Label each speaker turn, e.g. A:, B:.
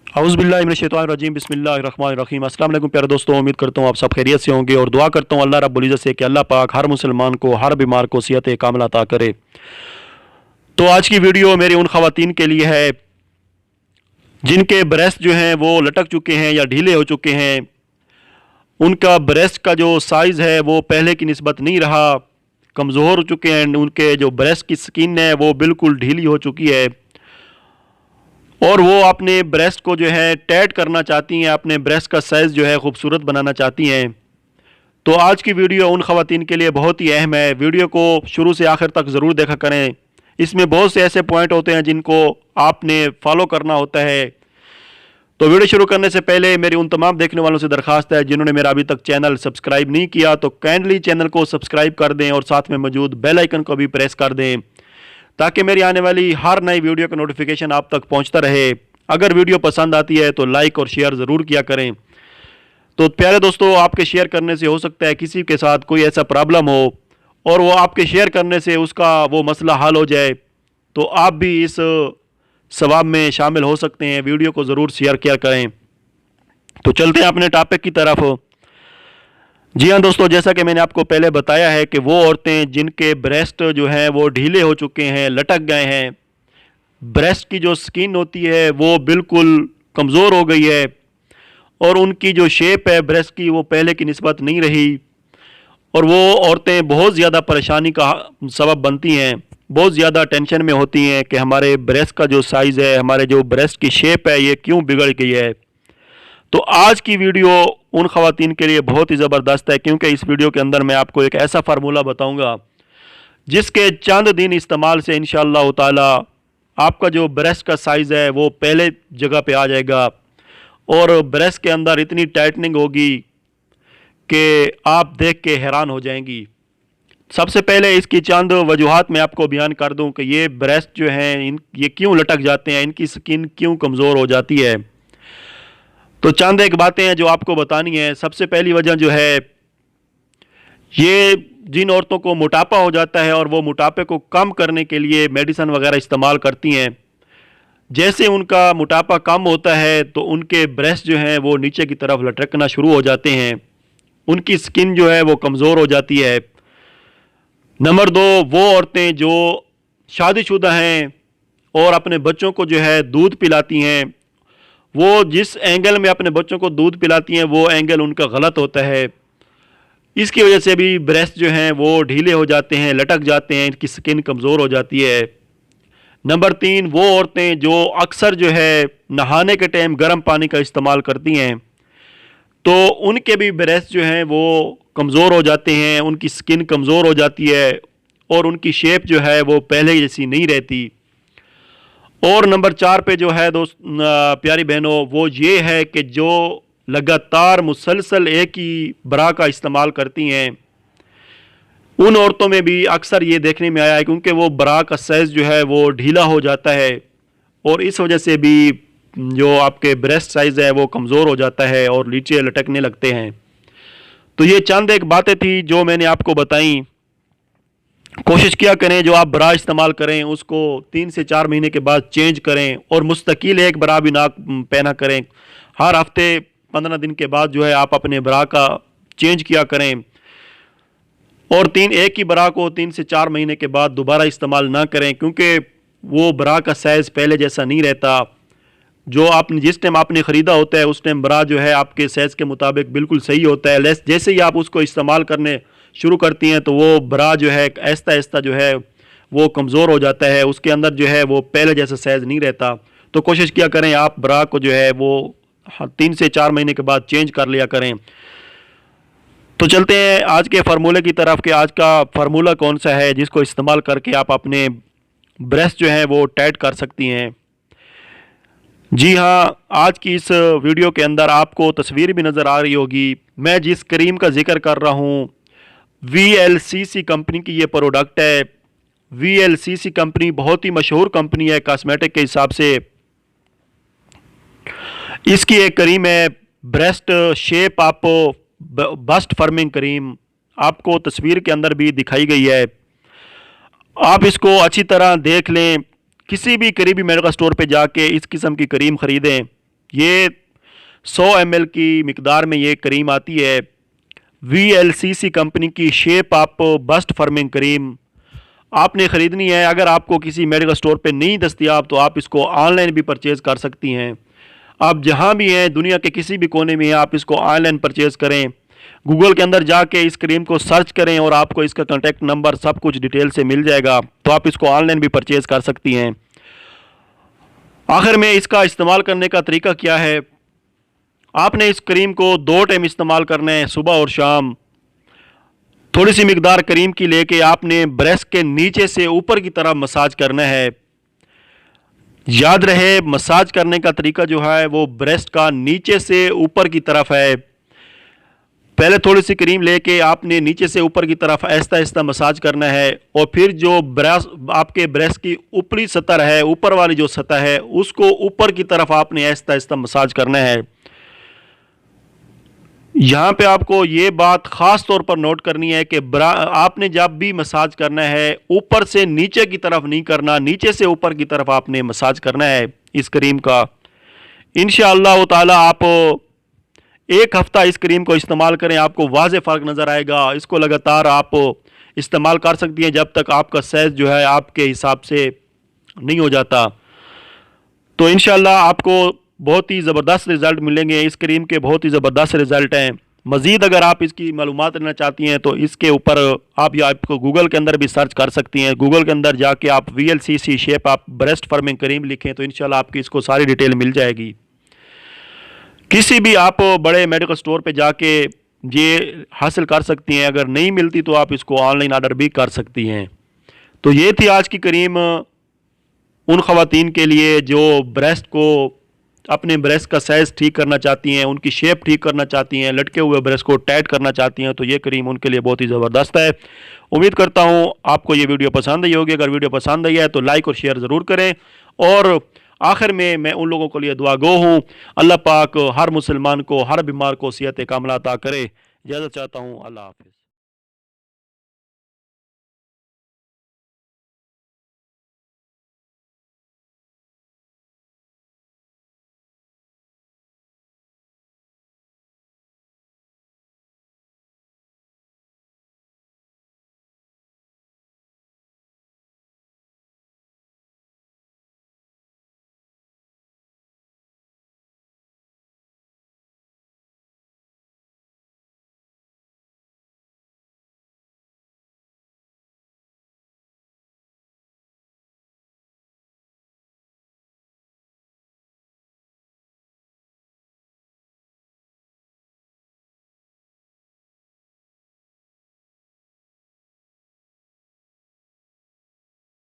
A: औज़ुबिल्लाहिमिनश्शैतानिर्रजीम बिस्मिल्लाहिर्रहमानिर्रहीम। अस्सलाम वालेकुम प्यारे दोस्तों, उम्मीद करता हूँ आप सब खैरियत से होंगे और दुआ करता हूँ अल्लाह रब्बुल इज़्ज़त से कि अल्लाह पाक हर मुसलमान को, हर बीमार को सेहत कामिला अता करे। तो आज की वीडियो मेरी उन ख़वातीन के लिए है जिनके ब्रेस्ट जो हैं वो लटक चुके हैं या ढीले हो चुके हैं। उनका ब्रेस्ट का जो साइज़ है वो पहले की निस्बत नहीं रहा, कमज़ोर हो चुके हैं। उनके जो ब्रेस्ट की स्किन है वो बिल्कुल ढीली हो चुकी है और वो अपने ब्रेस्ट को जो है टैट करना चाहती हैं, अपने ब्रेस्ट का साइज़ जो है खूबसूरत बनाना चाहती हैं। तो आज की वीडियो उन ख़वातीन के लिए बहुत ही अहम है। वीडियो को शुरू से आखिर तक ज़रूर देखा करें। इसमें बहुत से ऐसे पॉइंट होते हैं जिनको आपने फॉलो करना होता है। तो वीडियो शुरू करने से पहले मेरी उन तमाम देखने वालों से दरख्वास्त है जिन्होंने मेरा अभी तक चैनल सब्सक्राइब नहीं किया तो काइंडली चैनल को सब्सक्राइब कर दें और साथ में मौजूद बेल आइकन को भी प्रेस कर दें ताकि मेरी आने वाली हर नई वीडियो का नोटिफिकेशन आप तक पहुंचता रहे। अगर वीडियो पसंद आती है तो लाइक और शेयर ज़रूर किया करें। तो प्यारे दोस्तों, आपके शेयर करने से हो सकता है किसी के साथ कोई ऐसा प्रॉब्लम हो और वो आपके शेयर करने से उसका वो मसला हल हो जाए, तो आप भी इस सवाब में शामिल हो सकते हैं। वीडियो को ज़रूर शेयर किया करें। तो चलते हैं अपने टॉपिक की तरफ। जी हाँ दोस्तों, जैसा कि मैंने आपको पहले बताया है कि वो औरतें जिनके ब्रेस्ट जो हैं वो ढीले हो चुके हैं, लटक गए हैं, ब्रेस्ट की जो स्किन होती है वो बिल्कुल कमज़ोर हो गई है और उनकी जो शेप है ब्रेस्ट की वो पहले की निस्बत नहीं रही और वो औरतें बहुत ज़्यादा परेशानी का सबब बनती हैं, बहुत ज़्यादा टेंशन में होती हैं कि हमारे ब्रेस्ट का जो साइज़ है, हमारे जो ब्रेस्ट की शेप है ये क्यों बिगड़ गई है। तो आज की वीडियो उन ख़वातीन के लिए बहुत ही ज़बरदस्त है क्योंकि इस वीडियो के अंदर मैं आपको एक ऐसा फार्मूला बताऊंगा जिसके चंद दिन इस्तेमाल से इंशाअल्लाह ताला आपका जो ब्रेस्ट का साइज़ है वो पहले जगह पे आ जाएगा और ब्रेस्ट के अंदर इतनी टाइटनिंग होगी कि आप देख के हैरान हो जाएंगी। सबसे पहले इसकी चंद वजूहात मैं आपको बयान कर दूं कि ये ब्रेस्ट जो हैं ये क्यों लटक जाते हैं, इनकी स्किन क्यों कमज़ोर हो जाती है। तो चंद एक बातें हैं जो आपको बतानी है। सबसे पहली वजह जो है, ये जिन औरतों को मोटापा हो जाता है और वो मोटापे को कम करने के लिए मेडिसिन वगैरह इस्तेमाल करती हैं, जैसे उनका मोटापा कम होता है तो उनके ब्रेस्ट जो हैं वो नीचे की तरफ लटकना शुरू हो जाते हैं, उनकी स्किन जो है वो कमज़ोर हो जाती है। नंबर दो, वो औरतें जो शादीशुदा हैं और अपने बच्चों को जो है दूध पिलाती हैं, वो जिस एंगल में अपने बच्चों को दूध पिलाती हैं वो एंगल उनका गलत होता है। इसकी वजह से भी ब्रेस्ट जो हैं वो ढीले हो जाते हैं, लटक जाते हैं, इनकी स्किन कमज़ोर हो जाती है। नंबर तीन, वो औरतें जो अक्सर जो है नहाने के टाइम गर्म पानी का इस्तेमाल करती हैं तो उनके भी ब्रेस्ट जो हैं वो कमज़ोर हो जाते हैं, उनकी स्किन कमज़ोर हो जाती है और उनकी शेप जो है वो पहले जैसी नहीं रहती। और नंबर चार पे जो है दोस्त प्यारी बहनों, वो ये है कि जो लगातार मुसलसल एक ही ब्रा का इस्तेमाल करती हैं, उन औरतों में भी अक्सर ये देखने में आया है क्योंकि वो ब्रा का साइज़ जो है वो ढीला हो जाता है और इस वजह से भी जो आपके ब्रेस्ट साइज़ है वो कमज़ोर हो जाता है और नीचे लटकने लगते हैं। तो ये चंद एक बातें थी जो मैंने आपको बताई। कोशिश किया करें जो आप ब्रा इस्तेमाल करें उसको 3 से 4 महीने के बाद चेंज करें और मुस्तकिल एक ब्रा भी ना पहना करें। हर हफ्ते 15 दिन के बाद जो है आप अपने ब्रा का चेंज किया करें और एक ही ब्रा को 3 से 4 महीने के बाद दोबारा इस्तेमाल ना करें क्योंकि वो ब्रा का साइज़ पहले जैसा नहीं रहता। जो आपने जिस टाइम आपने ख़रीदा होता है उस टाइम ब्रा जो है आपके साइज़ के मुताबिक बिल्कुल सही होता है। जैसे ही आप उसको इस्तेमाल करने शुरू करती हैं तो वो ब्रा जो है आहिस्ता आहिस्ता जो है वो कमज़ोर हो जाता है, उसके अंदर जो है वो पहले जैसा साइज़ नहीं रहता। तो कोशिश किया करें आप ब्रा को जो है वो 3 से 4 महीने के बाद चेंज कर लिया करें। तो चलते हैं आज के फार्मूले की तरफ कि आज का फार्मूला कौन सा है जिसको इस्तेमाल करके आप अपने ब्रेस्ट जो है वो टाइट कर सकती हैं। जी हाँ, आज की इस वीडियो के अंदर आपको तस्वीर भी नज़र आ रही होगी। मैं जिस क्रीम का जिक्र कर रहा हूँ VLCC कंपनी की ये प्रोडक्ट है। VLCC कंपनी बहुत ही मशहूर कंपनी है कॉस्मेटिक के हिसाब से। इसकी एक क्रीम है breast shape up bust firming cream, आपको तस्वीर के अंदर भी दिखाई गई है। आप इसको अच्छी तरह देख लें, किसी भी करीबी मेडिकल स्टोर पे जाके इस किस्म की क्रीम ख़रीदें। ये 100 ml की मिकदार में ये क्रीम आती है। VLCC कंपनी की shape up bust firming cream आपने ख़रीदनी है। अगर आपको किसी मेडिकल स्टोर पे नहीं दस्तियाब तो आप इसको ऑनलाइन भी परचेज़ कर सकती हैं। आप जहां भी हैं, दुनिया के किसी भी कोने में हैं, आप इसको ऑनलाइन परचेज़ करें। गूगल के अंदर जाके इस क्रीम को सर्च करें और आपको इसका कॉन्टैक्ट नंबर सब कुछ डिटेल से मिल जाएगा, तो आप इसको ऑनलाइन भी परचेज़ कर सकती हैं। आखिर में इसका इस्तेमाल करने का तरीका क्या है? आपने इस क्रीम को 2 टाइम इस्तेमाल करना है, सुबह और शाम। थोड़ी सी मिकदार क्रीम की लेके आपने ब्रेस्ट के नीचे से ऊपर की तरफ मसाज करना है। याद रहे, मसाज करने का तरीका जो है वो ब्रेस्ट का नीचे से ऊपर की तरफ है। पहले थोड़ी सी क्रीम लेके आपने नीचे से ऊपर की तरफ आहिस्ता आहिस्ता मसाज करना है और फिर जो आपके ब्रेस्ट की ऊपरी सतह है, ऊपर वाली जो सतह है, उसको ऊपर की तरफ आपने आहिस्ता आहिस्ता मसाज करना है। यहाँ पे आपको ये बात ख़ास तौर पर नोट करनी है कि आपने जब भी मसाज करना है ऊपर से नीचे की तरफ नहीं करना, नीचे से ऊपर की तरफ आपने मसाज करना है इस क्रीम का। इंशाअल्लाह ताला आप 1 हफ़्ता इस क्रीम को इस्तेमाल करें, आपको वाज़े फ़र्क नज़र आएगा। इसको लगातार आप इस्तेमाल कर सकती हैं जब तक आपका साइज़ जो है आपके हिसाब से नहीं हो जाता। तो इंशाअल्लाह आपको बहुत ही ज़बरदस्त रिज़ल्ट मिलेंगे। इस क्रीम के बहुत ही ज़बरदस्त रिज़ल्ट हैं। मज़ीद अगर आप इसकी मालूमात लेना चाहती हैं तो इसके ऊपर आपको गूगल के अंदर भी सर्च कर सकती हैं। गूगल के अंदर जाके आप VLCC शेप आप ब्रेस्ट फर्मिंग क्रीम लिखें तो इंशाल्लाह आपकी इसको सारी डिटेल मिल जाएगी। किसी भी आप बड़े मेडिकल स्टोर पे जाके ये हासिल कर सकती हैं। अगर नहीं मिलती तो आप इसको ऑनलाइन ऑर्डर भी कर सकती हैं। तो ये थी आज की क्रीम उन ख़वातीन के लिए जो ब्रेस्ट को, अपने ब्रेस्ट का साइज़ ठीक करना चाहती हैं, उनकी शेप ठीक करना चाहती हैं, लटके हुए ब्रेस्ट को टाइट करना चाहती हैं, तो ये क्रीम उनके लिए बहुत ही ज़बरदस्त है। उम्मीद करता हूँ आपको ये वीडियो पसंद आई होगी। अगर वीडियो पसंद आई है तो लाइक और शेयर ज़रूर करें। और आखिर में मैं उन लोगों के लिए दुआ गो हूँ, अल्लाह पाक हर मुसलमान को, हर बीमार को सेहत कामिला अता करे। इजाज़त चाहता हूँ। अल्लाह हाफ़िज़।